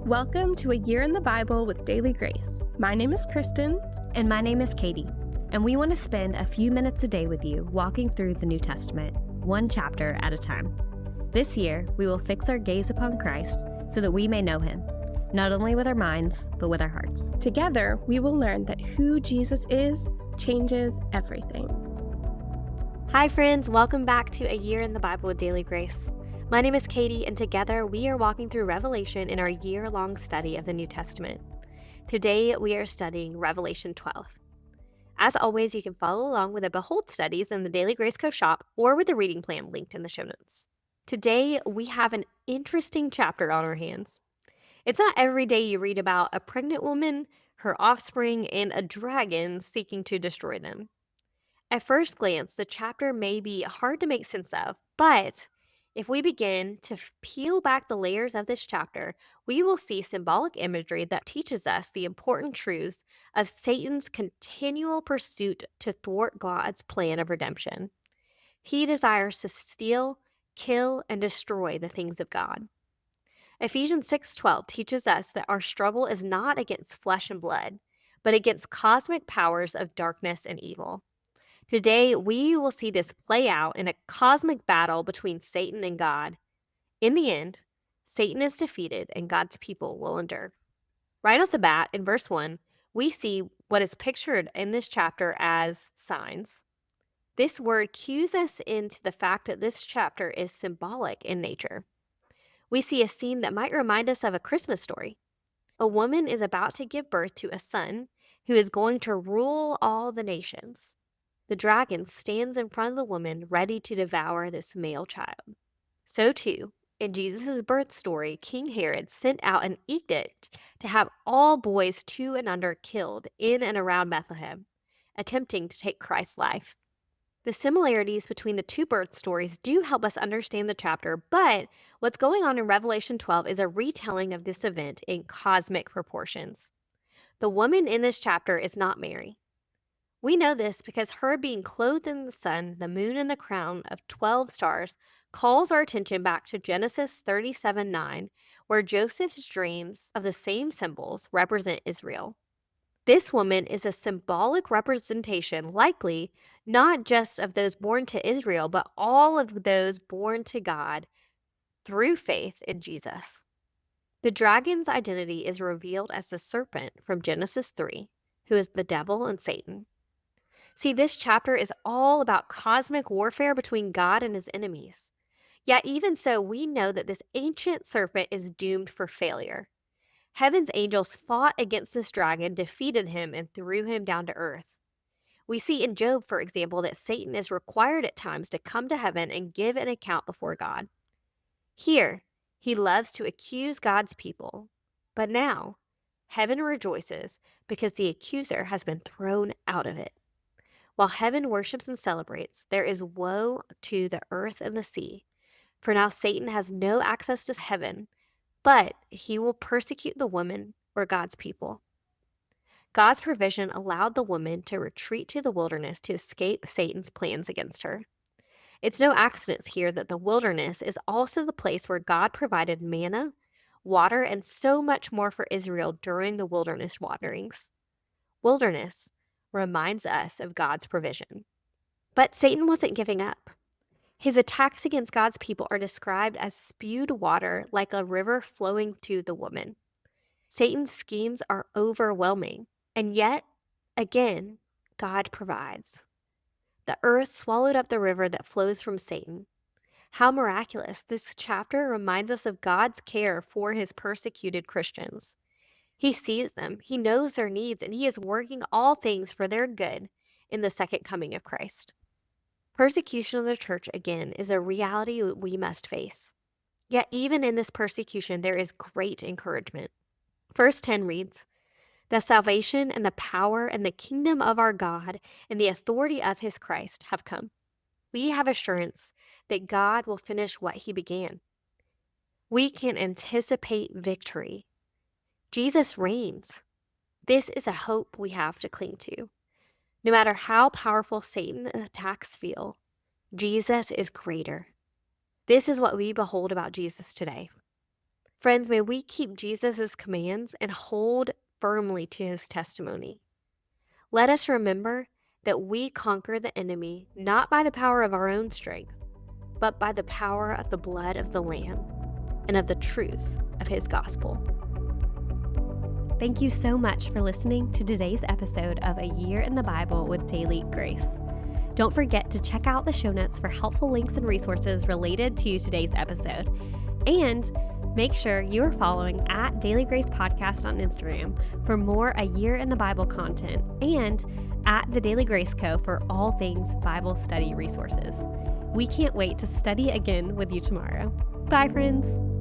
Welcome to A Year in the Bible with Daily Grace. My name is Kristen. And my name is Katie, and we want to spend a few minutes a day with you walking through the New Testament, one chapter at a time. This year, we will fix our gaze upon Christ so that we may know him, not only with our minds, but with our hearts. Together, we will learn that who Jesus is changes everything. Hi friends, welcome back to A Year in the Bible with Daily Grace. My name is Katie, and together we are walking through Revelation in our year-long study of the New Testament. Today, we are studying Revelation 12. As always, you can follow along with the Behold studies in the Daily Grace Co. shop or with the reading plan linked in the show notes. Today, we have an interesting chapter on our hands. It's not every day you read about a pregnant woman, her offspring, and a dragon seeking to destroy them. At first glance, the chapter may be hard to make sense of, but if we begin to peel back the layers of this chapter, we will see symbolic imagery that teaches us the important truths of Satan's continual pursuit to thwart God's plan of redemption. He desires to steal, kill, and destroy the things of God. Ephesians 6:12 teaches us that our struggle is not against flesh and blood, but against cosmic powers of darkness and evil. Today, we will see this play out in a cosmic battle between Satan and God. In the end, Satan is defeated and God's people will endure. Right off the bat, in verse 1, we see what is pictured in this chapter as signs. This word cues us into the fact that this chapter is symbolic in nature. We see a scene that might remind us of a Christmas story. A woman is about to give birth to a son who is going to rule all the nations. The dragon stands in front of the woman, ready to devour this male child. So too, in Jesus' birth story, King Herod sent out an edict to have all boys 2 and under killed in and around Bethlehem, attempting to take Christ's life. The similarities between the two birth stories do help us understand the chapter, but what's going on in Revelation 12 is a retelling of this event in cosmic proportions. The woman in this chapter is not Mary. We know this because her being clothed in the sun, the moon, and the crown of 12 stars calls our attention back to Genesis 37:9, where Joseph's dreams of the same symbols represent Israel. This woman is a symbolic representation, likely not just of those born to Israel, but all of those born to God through faith in Jesus. The dragon's identity is revealed as the serpent from Genesis 3, who is the devil and Satan. See, this chapter is all about cosmic warfare between God and his enemies. Yet even so, we know that this ancient serpent is doomed for failure. Heaven's angels fought against this dragon, defeated him, and threw him down to earth. We see in Job, for example, that Satan is required at times to come to heaven and give an account before God. Here, he loves to accuse God's people. But now, heaven rejoices because the accuser has been thrown out of it. While heaven worships and celebrates, there is woe to the earth and the sea. For now Satan has no access to heaven, but he will persecute the woman or God's people. God's provision allowed the woman to retreat to the wilderness to escape Satan's plans against her. It's no accident here that the wilderness is also the place where God provided manna, water, and so much more for Israel during the wilderness wanderings. Wilderness reminds us of God's provision. But Satan wasn't giving up. His attacks against God's people are described as spewed water like a river flowing to the woman. Satan's schemes are overwhelming, and yet, again, God provides. The earth swallowed up the river that flows from Satan. How miraculous! This chapter reminds us of God's care for his persecuted Christians. He sees them, he knows their needs, and he is working all things for their good in the second coming of Christ. Persecution of the church, again, is a reality we must face. Yet even in this persecution, there is great encouragement. Verse 10 reads, "The salvation and the power and the kingdom of our God and the authority of his Christ have come. We have assurance that God will finish what he began. We can anticipate victory. Jesus reigns. This is a hope we have to cling to. No matter how powerful Satan's attacks feel, Jesus is greater. This is what we behold about Jesus today. Friends, may we keep Jesus' commands and hold firmly to his testimony. Let us remember that we conquer the enemy not by the power of our own strength, but by the power of the blood of the Lamb and of the truths of his gospel. Thank you so much for listening to today's episode of A Year in the Bible with Daily Grace. Don't forget to check out the show notes for helpful links and resources related to today's episode. And make sure you are following at Daily Grace Podcast on Instagram for more A Year in the Bible content, and at the Daily Grace Co. for all things Bible study resources. We can't wait to study again with you tomorrow. Bye, friends.